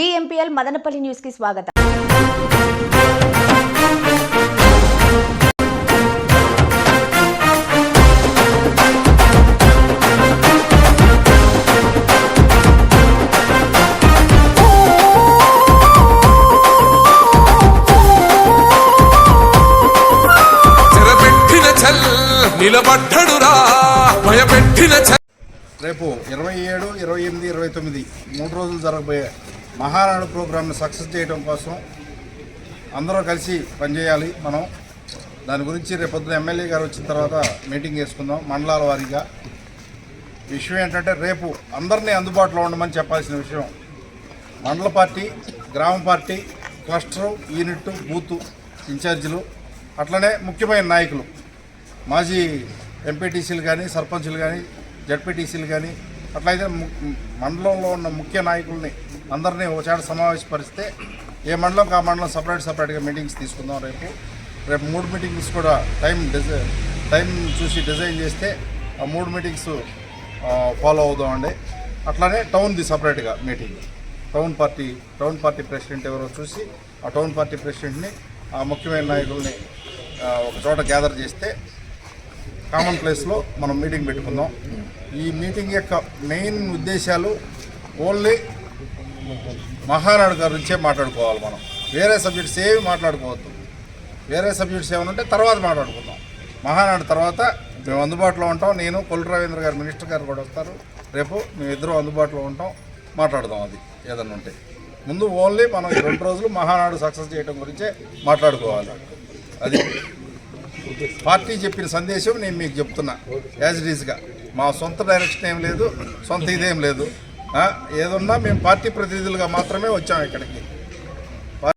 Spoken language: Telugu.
BMPL మదనపల్లి న్యూస్ కి స్వాగతం. నిలబడ్డడురా భయపెట్టిన రేపు 27, 28, 29 3 రోజులు జరగబోయే మహానాడు ప్రోగ్రామ్ని సక్సెస్ చేయడం కోసం అందరూ కలిసి పనిచేయాలి. మనం దాని గురించి రేపొద్దున ఎమ్మెల్యే గారు వచ్చిన తర్వాత మీటింగ్ చేసుకుందాం మండలాల వారీగా. విషయం ఏంటంటే రేపు అందరినీ అందుబాటులో ఉండమని చెప్పాల్సిన విషయం. మండల పార్టీ, గ్రామ పార్టీ, క్లస్టరు, యూనిట్, బూతు ఇన్ఛార్జీలు, అట్లనే ముఖ్యమైన నాయకులు, మాజీ ఎంపీటీసీలు కానీ, సర్పంచులు కానీ, జడ్పీటీసీలు కానీ, అట్లయితే మండలంలో ఉన్న ముఖ్య నాయకుల్ని అందరినీ ఒకచాట సమావేశపరిస్తే ఏ మండలంకి ఆ మండలం సపరేట్గా మీటింగ్స్ తీసుకుందాం. రేపు 3 మీటింగ్స్ కూడా టైం చూసి డిజైన్ చేస్తే ఆ 3 మీటింగ్స్ ఫాలో అవుదామండి. అట్లానే టౌన్ది సపరేట్గా మీటింగ్, టౌన్ పార్టీ ప్రెసిడెంట్ ఎవరో చూసి ఆ టౌన్ పార్టీ ప్రెసిడెంట్ని, ఆ ముఖ్యమైన నాయకుల్ని ఒక చోట గ్యాదర్ చేస్తే కామన్ ప్లేస్లో మనం మీటింగ్ పెట్టుకుందాం. ఈ మీటింగ్ యొక్క మెయిన్ ఉద్దేశాలు ఓన్లీ మహానాడు గురించే మాట్లాడుకోవాలి. మనం వేరే సబ్జెక్ట్స్ ఏవి మాట్లాడుకోవద్దు. వేరే సబ్జెక్ట్స్ ఏమైనా ఉంటే తర్వాత మాట్లాడుకుందాం. మహానాడు తర్వాత మేము అందుబాటులో ఉంటాం. నేను కొల్లు రవీంద్ర గారు, మినిస్టర్ గారు కూడా వస్తారు. రేపు మేమిద్దరం అందుబాటులో ఉంటాం, మాట్లాడదాం. అది ఏదన్నా ఉంటే ముందు ఓన్లీ మనం ఈ 2 రోజులు మహానాడు సక్సెస్ చేయడం గురించే మాట్లాడుకోవాలి. అది పార్టీ చెప్పిన సందేశం నేను మీకు చెప్తున్నా. యాజ్ ఇట్ ఈజ్గా మా సొంత డైరెక్షన్ ఏం లేదు, సొంత ఇదేం లేదు. ఏదన్నా మేము పార్టీ ప్రతినిధులుగా మాత్రమే వచ్చాము ఇక్కడికి.